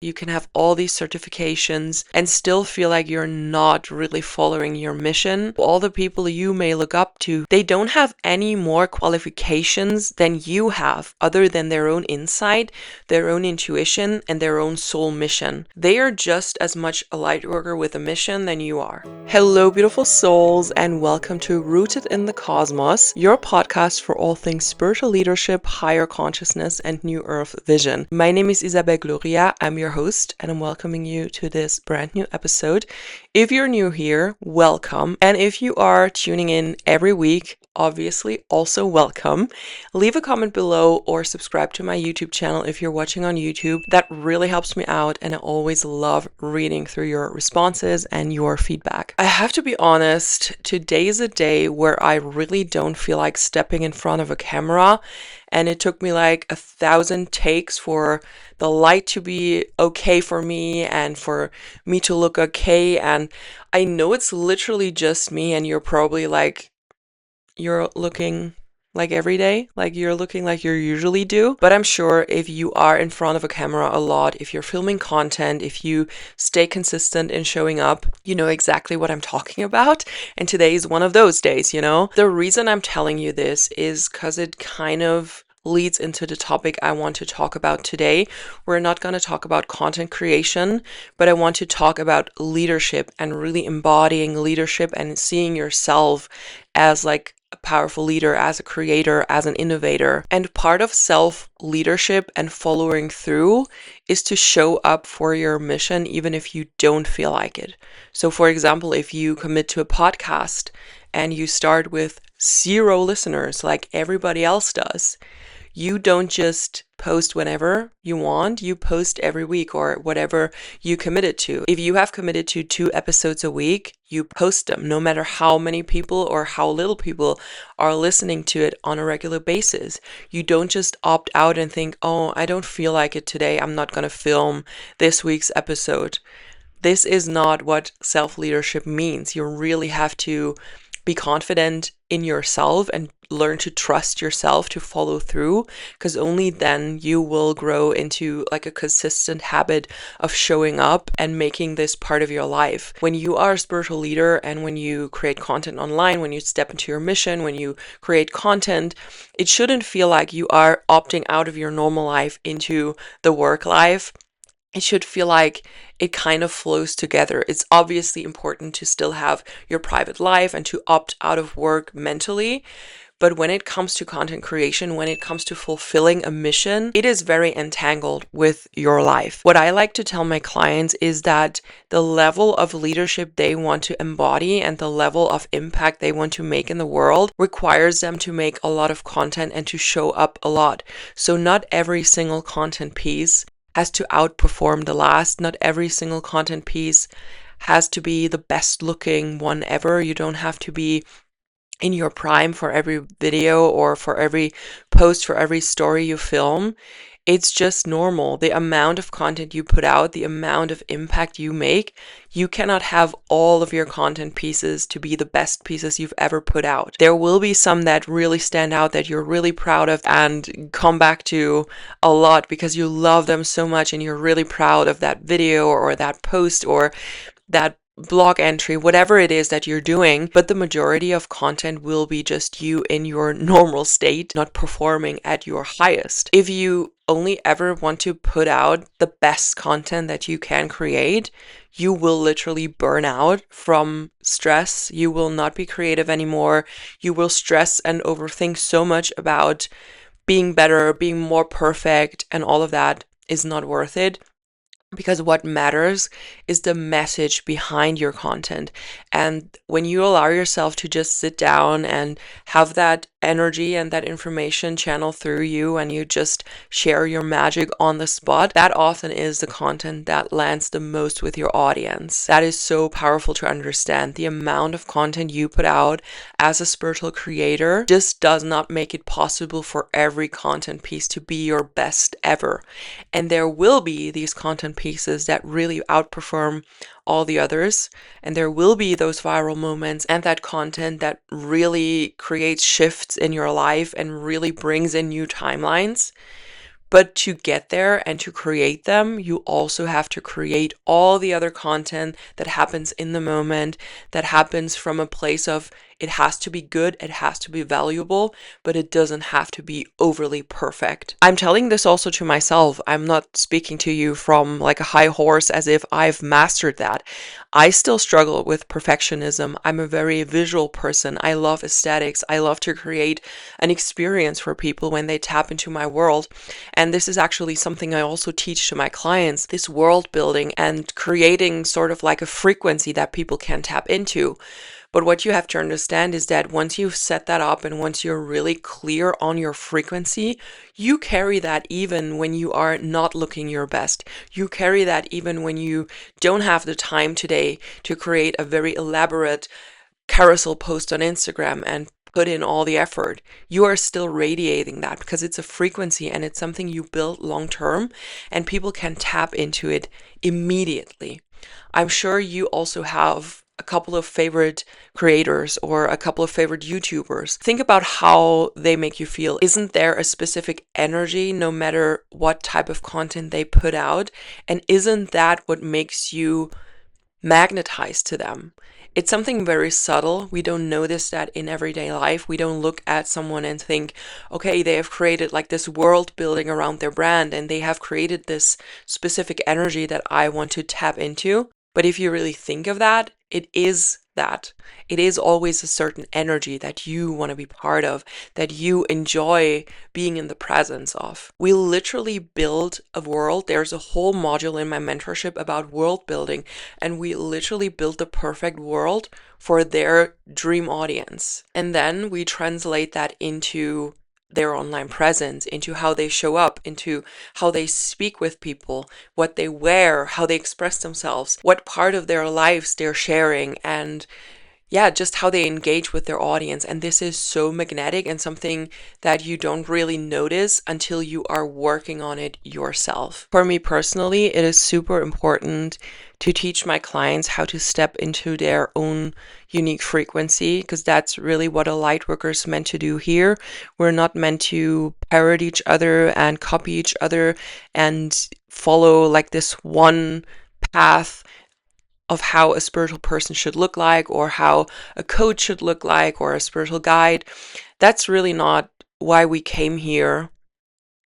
You can have all these certifications and still feel like you're not really following your mission. All the people you may look up to, they don't have any more qualifications than you have, other than their own insight, their own intuition, and their own soul mission. They are just as much a light worker with a mission than you are. Hello, beautiful souls, and welcome to Rooted in the Cosmos, your podcast for all things spiritual leadership, higher consciousness, and New Earth vision. My name is Isabelle Gloria. I'm your host, and I'm welcoming you to this brand new episode. If you're new here, welcome. And if you are tuning in every week, obviously also welcome. Leave a comment below or subscribe to my YouTube channel if you're watching on YouTube. That really helps me out, and I always love reading through your responses and your feedback. I have to be honest, today is a day where I really don't feel like stepping in front of a camera, and it took me like 1,000 takes for the light to be okay for me and for me to look okay. And I know it's literally just me, and you're probably like, you're looking like every day, like you're looking like you usually do. But I'm sure if you are in front of a camera a lot, if you're filming content, if you stay consistent in showing up, you know exactly what I'm talking about. And today is one of those days, you know? The reason I'm telling you this is because it kind of leads into the topic I want to talk about today. We're not going to talk about content creation, but I want to talk about leadership and really embodying leadership and seeing yourself as like a powerful leader, as a creator, as an innovator. And part of self-leadership and following through is to show up for your mission even if you don't feel like it. So for example, if you commit to a podcast and you start with 0 listeners like everybody else does, you don't just post whenever you want, you post every week or whatever you committed to. If you have committed to 2 episodes a week, you post them no matter how many people or how little people are listening to it on a regular basis. You don't just opt out and think, oh, I don't feel like it today, I'm not going to film this week's episode. This is not what self-leadership means. You really have to be confident in yourself and learn to trust yourself to follow through, because only then you will grow into like a consistent habit of showing up and making this part of your life. When you are a spiritual leader and when you create content online, when you step into your mission, when you create content, it shouldn't feel like you are opting out of your normal life into the work life. It should feel like it kind of flows together. It's obviously important to still have your private life and to opt out of work mentally. But when it comes to content creation, when it comes to fulfilling a mission, it is very entangled with your life. What I like to tell my clients is that the level of leadership they want to embody and the level of impact they want to make in the world requires them to make a lot of content and to show up a lot. So not every single content piece has to outperform the last. Not every single content piece has to be the best looking one ever. You don't have to be in your prime for every video or for every post, for every story you film. It's just normal. The amount of content you put out, the amount of impact you make, you cannot have all of your content pieces to be the best pieces you've ever put out. There will be some that really stand out that you're really proud of and come back to a lot because you love them so much and you're really proud of that video or that post or that blog entry, whatever it is that you're doing. But the majority of content will be just you in your normal state, not performing at your highest. If you only ever want to put out the best content that you can create, you will literally burn out from stress. You will not be creative anymore. You will stress and overthink so much about being better, being more perfect, and all of that is not worth it. Because what matters is the message behind your content. And when you allow yourself to just sit down and have that energy and that information channel through you and you just share your magic on the spot, that often is the content that lands the most with your audience. That is so powerful to understand. The amount of content you put out as a spiritual creator just does not make it possible for every content piece to be your best ever. And there will be these content pieces that really outperform all the others, and there will be those viral moments and that content that really creates shifts in your life and really brings in new timelines. But to get there and to create them, you also have to create all the other content that happens in the moment, that happens from a place of it has to be good, it has to be valuable, but it doesn't have to be overly perfect. I'm telling this also to myself. I'm not speaking to you from like a high horse as if I've mastered that. I still struggle with perfectionism. I'm a very visual person. I love aesthetics. I love to create an experience for people when they tap into my world. And this is actually something I also teach to my clients, this world building and creating sort of like a frequency that people can tap into. But what you have to understand is that once you've set that up and once you're really clear on your frequency, you carry that even when you are not looking your best. You carry that even when you don't have the time today to create a very elaborate carousel post on Instagram and put in all the effort. You are still radiating that because it's a frequency and it's something you build long term and people can tap into it immediately. I'm sure you also have a couple of favorite creators or a couple of favorite YouTubers. Think about how they make you feel. Isn't there a specific energy no matter what type of content they put out? And isn't that what makes you magnetized to them? It's something very subtle. We don't notice that in everyday life. We don't look at someone and think, okay, they have created like this world building around their brand and they have created this specific energy that I want to tap into. But if you really think of that, it is that. It is always a certain energy that you want to be part of, that you enjoy being in the presence of. We literally build a world. There's a whole module in my mentorship about world building, and we literally build the perfect world for their dream audience. And then we translate that into their online presence, into how they show up, into how they speak with people, what they wear, how they express themselves, what part of their lives they're sharing, and yeah, just how they engage with their audience. And this is so magnetic and something that you don't really notice until you are working on it yourself. For me personally, it is super important to teach my clients how to step into their own unique frequency, because that's really what a lightworker is meant to do here. We're not meant to parrot each other and copy each other and follow like this one path of how a spiritual person should look like or how a coach should look like or a spiritual guide. That's really not why we came here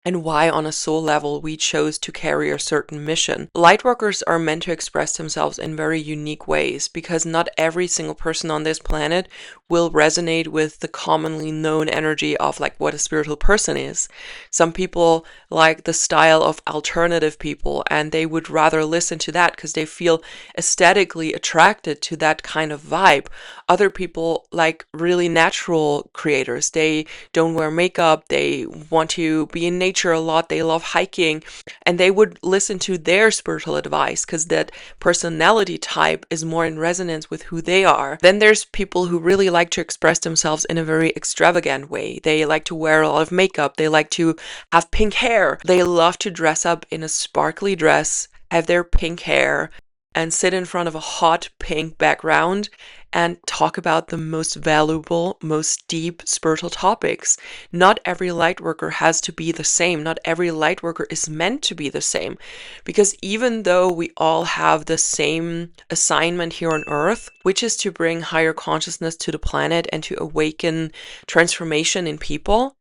and why on a soul level we chose to carry a certain mission. Lightworkers are meant to express themselves in very unique ways because not every single person on this planet will resonate with the commonly known energy of like what a spiritual person is. Some people like the style of alternative people and they would rather listen to that because they feel aesthetically attracted to that kind of vibe. Other people like really natural creators. They don't wear makeup, they want to be in nature a lot, they love hiking, and they would listen to their spiritual advice because that personality type is more in resonance with who they are. Then there's people who really like to express themselves in a very extravagant way. They like to wear a lot of makeup, they like to have pink hair, they love to dress up in a sparkly dress, have their pink hair, and sit in front of a hot pink background and talk about the most valuable, most deep spiritual topics. Not every lightworker has to be the same. Not every lightworker is meant to be the same. Because even though we all have the same assignment here on Earth, which is to bring higher consciousness to the planet and to awaken transformation in people,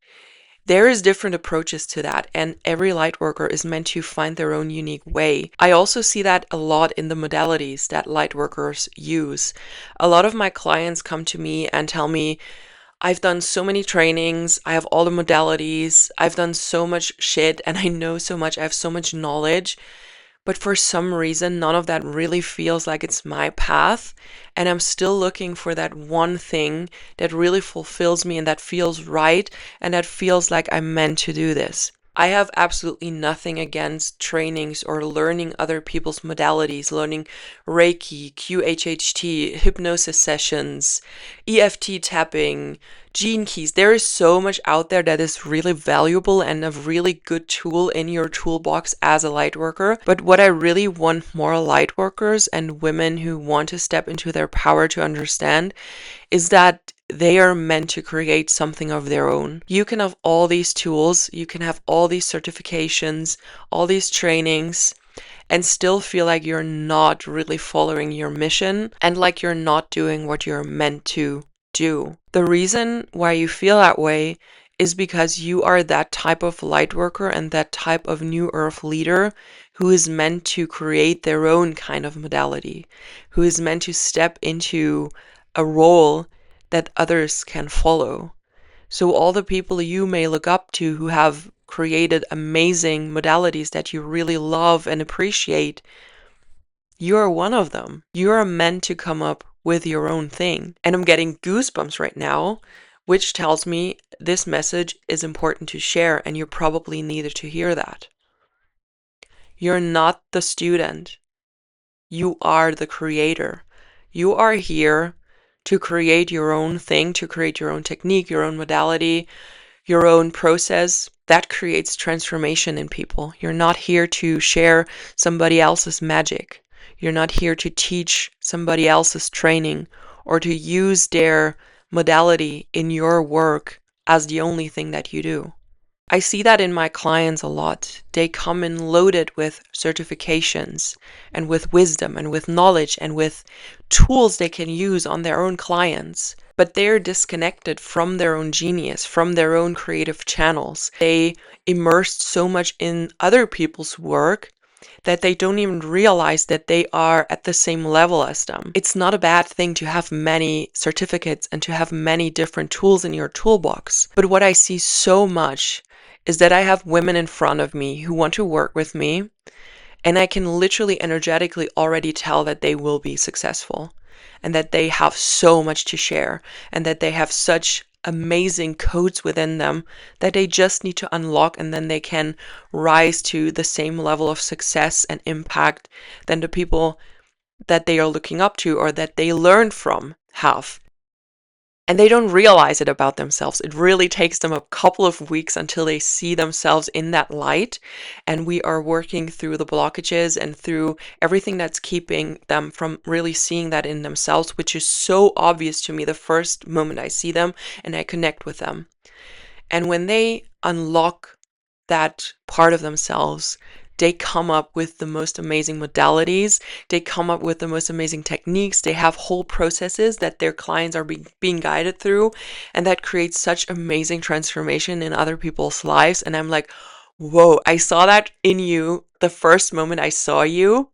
there is different approaches to that, and every lightworker is meant to find their own unique way. I also see that a lot in the modalities that lightworkers use. A lot of my clients come to me and tell me, I've done so many trainings, I have all the modalities, I've done so much shit, and I know so much, I have so much knowledge, but for some reason, none of that really feels like it's my path. And I'm still looking for that one thing that really fulfills me and that feels right and that feels like I'm meant to do this. I have absolutely nothing against trainings or learning other people's modalities, learning Reiki, QHHT, hypnosis sessions, EFT tapping, gene keys. There is so much out there that is really valuable and a really good tool in your toolbox as a lightworker. But what I really want more lightworkers and women who want to step into their power to understand is that they are meant to create something of their own. You can have all these tools, you can have all these certifications, all these trainings, and still feel like you're not really following your mission and like you're not doing what you're meant to do. The reason why you feel that way is because you are that type of light worker and that type of new earth leader who is meant to create their own kind of modality, who is meant to step into a role that others can follow. So all the people you may look up to who have created amazing modalities that you really love and appreciate, you are one of them. You are meant to come up with your own thing. And I'm getting goosebumps right now, which tells me this message is important to share, and you probably needed to hear that. You're not the student. You are the creator. You are here to create your own thing, to create your own technique, your own modality, your own process that creates transformation in people. You're not here to share somebody else's magic. You're not here to teach somebody else's training or to use their modality in your work as the only thing that you do. I see that in my clients a lot. They come in loaded with certifications and with wisdom and with knowledge and with tools they can use on their own clients, but they're disconnected from their own genius, from their own creative channels. They immersed so much in other people's work that they don't even realize that they are at the same level as them. It's not a bad thing to have many certificates and to have many different tools in your toolbox. But what I see so much is that I have women in front of me who want to work with me, and I can literally energetically already tell that they will be successful and that they have so much to share and that they have such amazing codes within them that they just need to unlock, and then they can rise to the same level of success and impact than the people that they are looking up to or that they learn from have. And they don't realize it about themselves. It really takes them a couple of weeks until they see themselves in that light. And we are working through the blockages and through everything that's keeping them from really seeing that in themselves, which is so obvious to me the first moment I see them and I connect with them. And when they unlock that part of themselves, they come up with the most amazing modalities. They come up with the most amazing techniques. They have whole processes that their clients are being guided through. And that creates such amazing transformation in other people's lives. And I'm like, whoa, I saw that in you the first moment I saw you.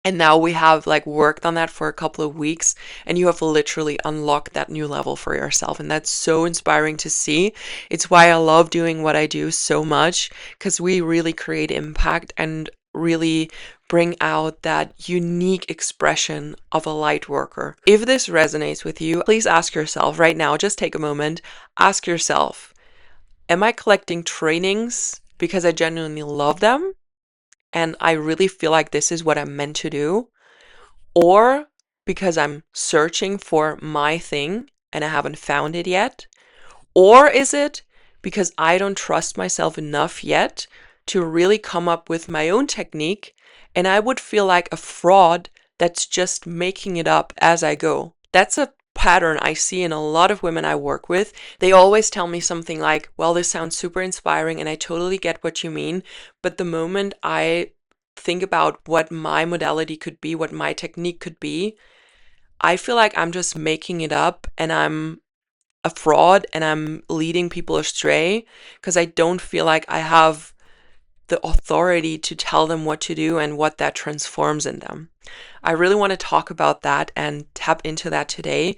And now we have like worked on that for a couple of weeks, and you have literally unlocked that new level for yourself. And that's so inspiring to see. It's why I love doing what I do so much, because we really create impact and really bring out that unique expression of a light worker. If this resonates with you, please ask yourself right now, just take a moment, ask yourself, am I collecting trainings because I genuinely love them? And I really feel like this is what I'm meant to do, or because I'm searching for my thing and I haven't found it yet, or is it because I don't trust myself enough yet to really come up with my own technique, and I would feel like a fraud that's just making it up as I go. That's a pattern I see in a lot of women I work with. They always tell me something like, well, this sounds super inspiring and I totally get what you mean, but the moment I think about what my modality could be, what my technique could be, I feel like I'm just making it up and I'm a fraud and I'm leading people astray because I don't feel like I have the authority to tell them what to do and what that transforms in them. I really want to talk about that and tap into that today.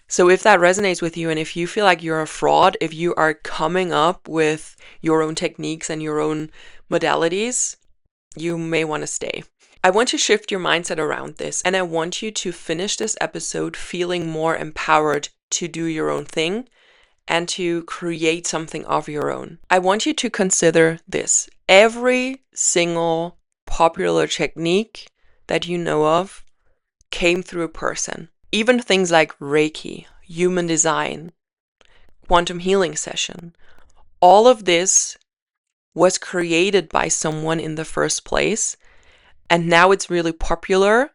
So if that resonates with you and if you feel like you're a fraud, if you are coming up with your own techniques and your own modalities, you may want to stay. I want to shift your mindset around this, and I want you to finish this episode feeling more empowered to do your own thing and to create something of your own. I want you to consider this. Every single popular technique that you know of came through a person. Even things like Reiki, human design, quantum healing session. All of this was created by someone in the first place, and now it's really popular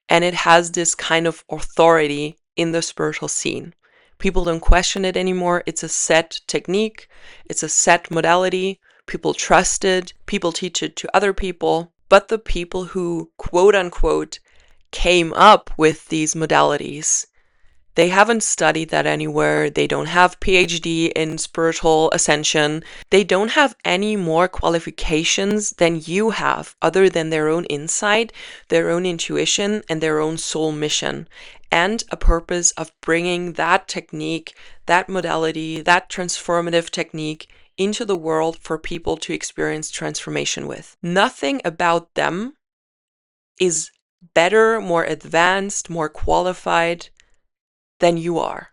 and it has this kind of authority in the spiritual scene People don't question it anymore. It's a set technique. It's a set modality. People trust it. People teach it to other people. But the people who, quote unquote, came up with these modalities, they haven't studied that anywhere. They don't have PhD in spiritual ascension. They don't have any more qualifications than you have, other than their own insight, their own intuition, and their own soul mission, and a purpose of bringing that technique, that modality, that transformative technique into the world for people to experience transformation with. Nothing about them is better, more advanced, more qualified than you are.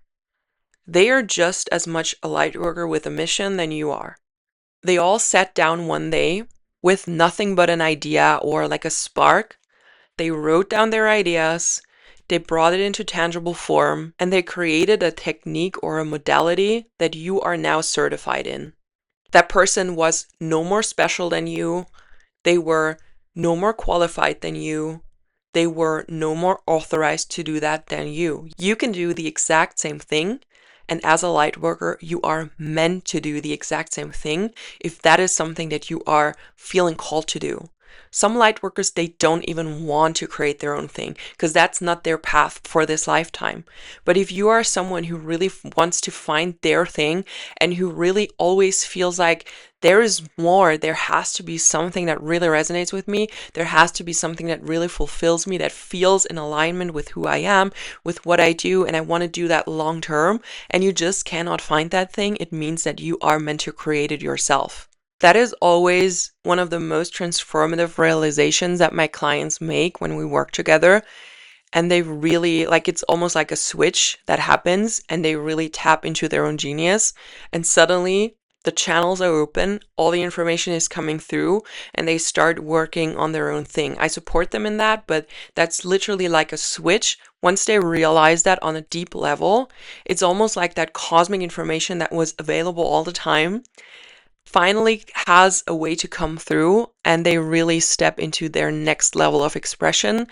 They are just as much a light worker with a mission than you are. They all sat down one day with nothing but an idea or like a spark. They wrote down their ideas, they brought it into tangible form, and they created a technique or a modality that you are now certified in. That person was no more special than you. They were no more qualified than you. They were no more authorized to do that than you. You can do the exact same thing. And as a light worker, you are meant to do the exact same thing if that is something that you are feeling called to do. Some light workers, they don't even want to create their own thing because that's not their path for this lifetime. But if you are someone who really wants to find their thing and who really always feels like there is more, there has to be something that really resonates with me, there has to be something that really fulfills me, that feels in alignment with who I am, with what I do, and I want to do that long term, and you just cannot find that thing, it means that you are meant to create it yourself. That is always one of the most transformative realizations that my clients make when we work together. And they really, like, it's almost like a switch that happens and they really tap into their own genius. And suddenly the channels are open, all the information is coming through, and they start working on their own thing. I support them in that, but that's literally like a switch. Once they realize that on a deep level, it's almost like that cosmic information that was available all the time finally has a way to come through, and they really step into their next level of expression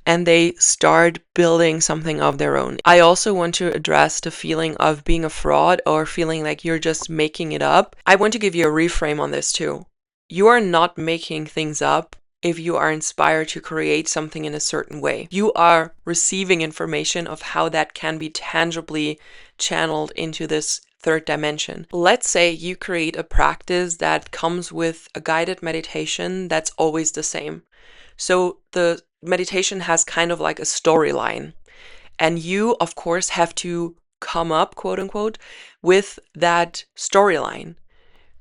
and they start building something of their own. I also want to address the feeling of being a fraud or feeling like you're just making it up. I want to give you a reframe on this too. You are not making things up if you are inspired to create something in a certain way. You are receiving information of how that can be tangibly channeled into this third dimension. Let's say you create a practice that comes with a guided meditation that's always the same. So the meditation has kind of like a storyline. And you, of course, have to come up, quote unquote, with that storyline.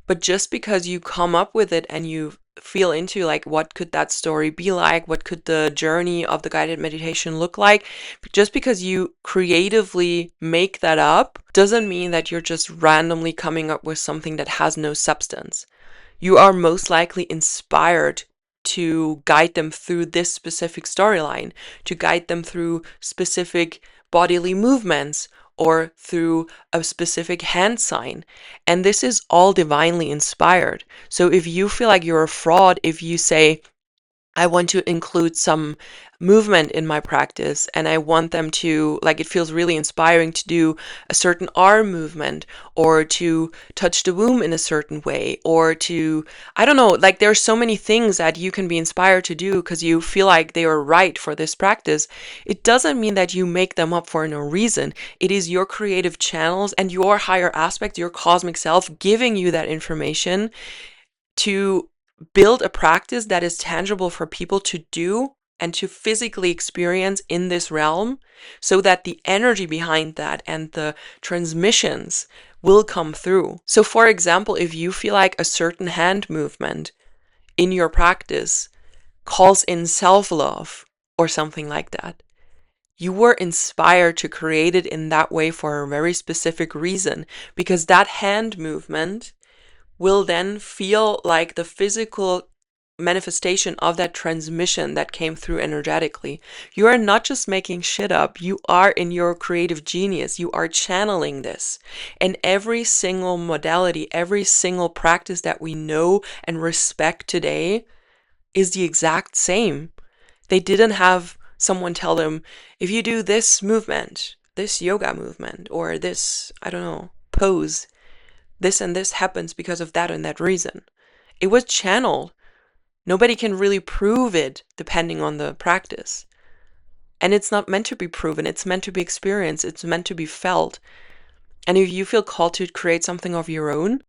But just because you come up with it and you feel into like what could that story be like, what could the journey of the guided meditation look like, just because you creatively make that up doesn't mean that you're just randomly coming up with something that has no substance. You are most likely inspired to guide them through this specific storyline, to guide them through specific bodily movements or through a specific hand sign. And this is all divinely inspired. So if you feel like you're a fraud, if you say, I want to include some movement in my practice and I want them to, like, it feels really inspiring to do a certain arm movement or to touch the womb in a certain way or to, I don't know, like there are so many things that you can be inspired to do because you feel like they are right for this practice. It doesn't mean that you make them up for no reason. It is your creative channels and your higher aspect, your cosmic self giving you that information to build a practice that is tangible for people to do and to physically experience in this realm so that the energy behind that and the transmissions will come through. So for example, if you feel like a certain hand movement in your practice calls in self-love or something like that, you were inspired to create it in that way for a very specific reason, because that hand movement will then feel like the physical manifestation of that transmission that came through energetically. You are not just making shit up. You are in your creative genius. You are channeling this. And every single modality, every single practice that we know and respect today is the exact same. They didn't have someone tell them, if you do this movement, this yoga movement or this, I don't know, pose, this and this happens because of that and that reason. It was channeled. Nobody can really prove it depending on the practice. And it's not meant to be proven. It's meant to be experienced. It's meant to be felt. And if you feel called to create something of your own,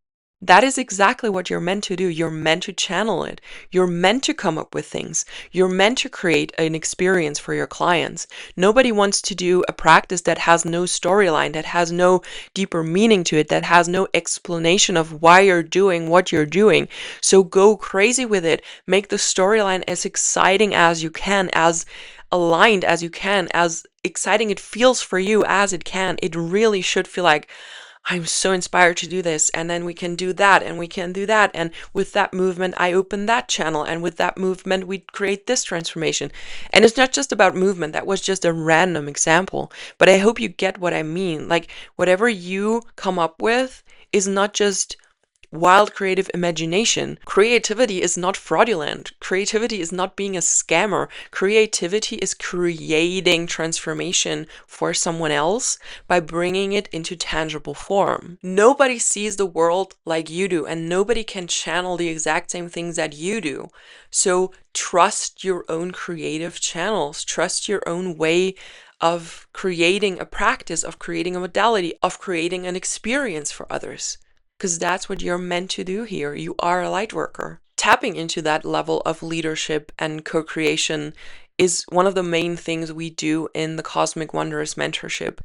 that is exactly what you're meant to do. You're meant to channel it. You're meant to come up with things. You're meant to create an experience for your clients. Nobody wants to do a practice that has no storyline, that has no deeper meaning to it, that has no explanation of why you're doing what you're doing. So go crazy with it. Make the storyline as exciting as you can, as aligned as you can, as exciting it feels for you as it can. It really should feel like, I'm so inspired to do this, and then we can do that, and we can do that, and with that movement I open that channel, and with that movement we create this transformation. And it's not just about movement. That was just a random example, but I hope you get what I mean. Like, whatever you come up with is not just wild creative imagination. Creativity is not fraudulent. Creativity is not being a scammer. Creativity is creating transformation for someone else by bringing it into tangible form. Nobody sees the world like you do, and nobody can channel the exact same things that you do. So trust your own creative channels. Trust your own way of creating a practice, of creating a modality, of creating an experience for others. Because that's what you're meant to do here. You are a light worker. Tapping into that level of leadership and co-creation is one of the main things we do in the Cosmic Wanderess Mentorship.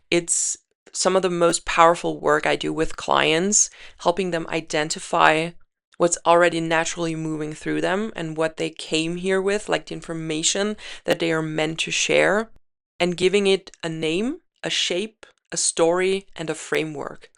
It's some of the most powerful work I do with clients, helping them identify what's already naturally moving through them and what they came here with, like the information that they are meant to share, and giving it a name, a shape, a story, and a framework.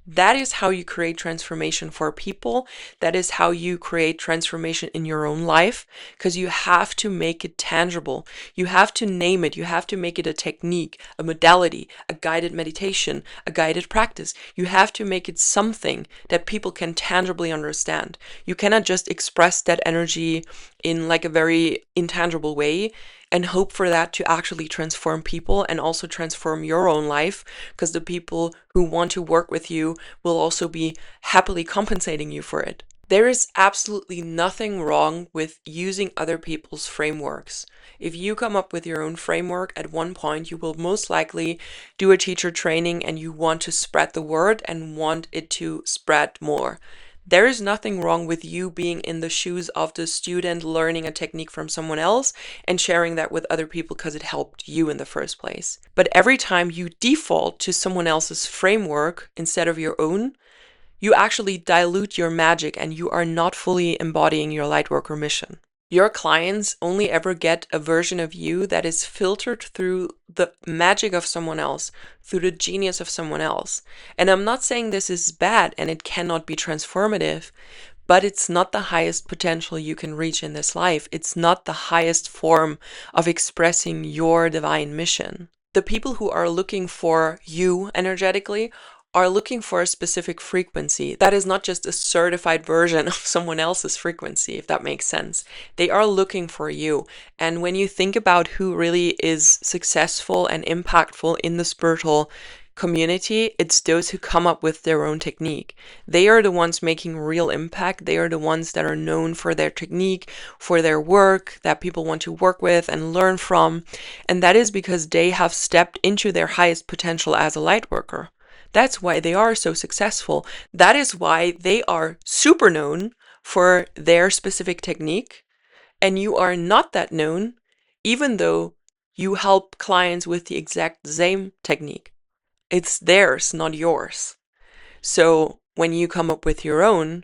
That is how you create transformation for people. That is how you create transformation in your own life, because you have to make it tangible. You have to name it. You have to make it a technique, a modality, a guided meditation, a guided practice. You have to make it something that people can tangibly understand. You cannot just express that energy in like a very intangible way and hope for that to actually transform people and also transform your own life, because the people who want to work with you will also be happily compensating you for it. There is absolutely nothing wrong with using other people's frameworks. If you come up with your own framework, at one point you will most likely do a teacher training and you want to spread the word and want it to spread more. There is nothing wrong with you being in the shoes of the student learning a technique from someone else and sharing that with other people because it helped you in the first place. But every time you default to someone else's framework instead of your own, you actually dilute your magic and you are not fully embodying your Lightworker mission. Your clients only ever get a version of you that is filtered through the magic of someone else, through the genius of someone else. And I'm not saying this is bad and it cannot be transformative, but it's not the highest potential you can reach in this life. It's not the highest form of expressing your divine mission. The people who are looking for you energetically are looking for a specific frequency that is not just a certified version of someone else's frequency, if that makes sense. They are looking for you. And when you think about who really is successful and impactful in the spiritual community, it's those who come up with their own technique. They are the ones making real impact. They are the ones that are known for their technique, for their work that people want to work with and learn from. And that is because they have stepped into their highest potential as a light worker. That's why they are so successful. That is why they are super known for their specific technique. And you are not that known, even though you help clients with the exact same technique. It's theirs, not yours. So when you come up with your own,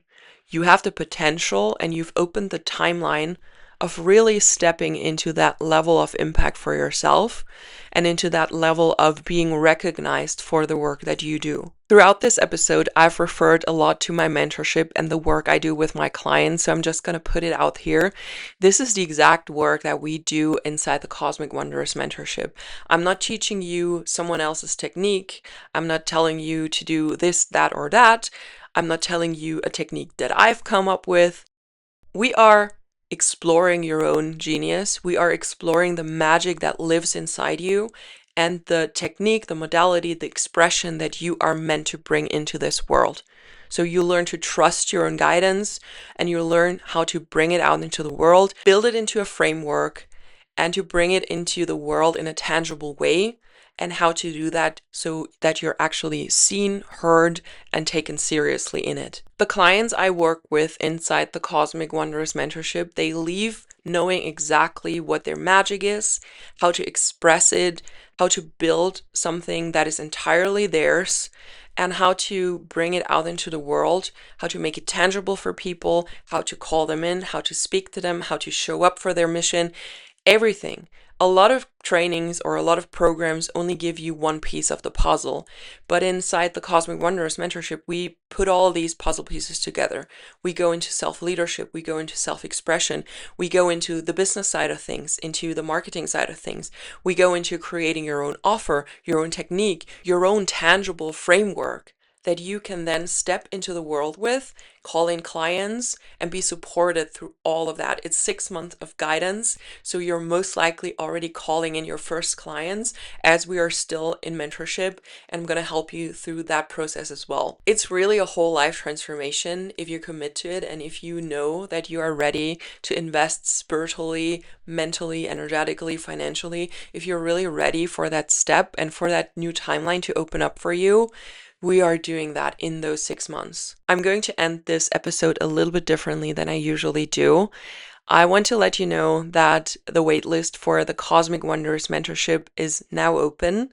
you have the potential and you've opened the timeline of really stepping into that level of impact for yourself and into that level of being recognized for the work that you do. Throughout this episode, I've referred a lot to my mentorship and the work I do with my clients, so I'm just going to put it out here. This is the exact work that we do inside the Cosmic Wanderess Mentorship. I'm not teaching you someone else's technique. I'm not telling you to do this, that, or that. I'm not telling you a technique that I've come up with. We are exploring your own genius. We are exploring the magic that lives inside you and the technique, the modality, the expression that you are meant to bring into this world. So you learn to trust your own guidance, and you learn how to bring it out into the world, build it into a framework, and to bring it into the world in a tangible way, and how to do that so that you're actually seen, heard, and taken seriously in it. The clients I work with inside the Cosmic Wanderess Mentorship, they leave knowing exactly what their magic is, how to express it, how to build something that is entirely theirs, and how to bring it out into the world, how to make it tangible for people, how to call them in, how to speak to them, how to show up for their mission, everything. A lot of trainings or a lot of programs only give you one piece of the puzzle, but inside the Cosmic Wanderess Mentorship, we put all these puzzle pieces together. We go into self-leadership, we go into self-expression, we go into the business side of things, into the marketing side of things, we go into creating your own offer, your own technique, your own tangible framework that you can then step into the world with, call in clients, and be supported through all of that. It's 6 months of guidance, so you're most likely already calling in your first clients as we are still in mentorship, and I'm going to help you through that process as well. It's really a whole life transformation if you commit to it, and if you know that you are ready to invest spiritually, mentally, energetically, financially, if you're really ready for that step and for that new timeline to open up for you, we are doing that in those 6 months. I'm going to end this episode a little bit differently than I usually do. I want to let you know that the waitlist for the Cosmic Wanderess Mentorship is now open.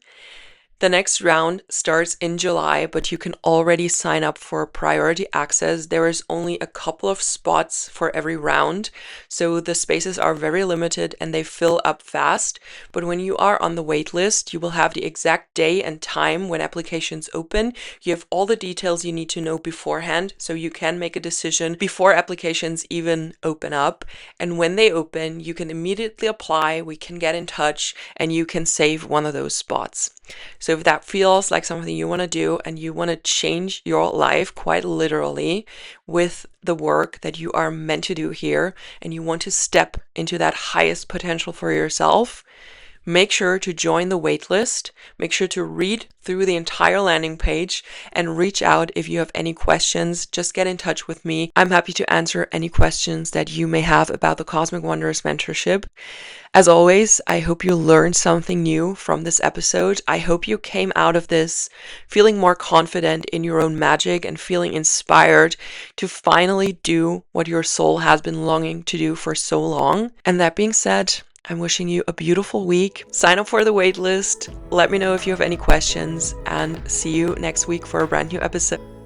The next round starts in July, but you can already sign up for priority access. There is only a couple of spots for every round, so the spaces are very limited and they fill up fast. But when you are on the wait list, you will have the exact day and time when applications open. You have all the details you need to know beforehand, so you can make a decision before applications even open up. And when they open, you can immediately apply, we can get in touch, and you can save one of those spots. So if that feels like something you want to do and you want to change your life quite literally with the work that you are meant to do here, and you want to step into that highest potential for yourself, make sure to join the waitlist. Make sure to read through the entire landing page and reach out if you have any questions. Just get in touch with me. I'm happy to answer any questions that you may have about the Cosmic Wanderess Mentorship. As always, I hope you learned something new from this episode. I hope you came out of this feeling more confident in your own magic and feeling inspired to finally do what your soul has been longing to do for so long. And that being said, I'm wishing you a beautiful week. Sign up for the waitlist. Let me know if you have any questions, and see you next week for a brand new episode.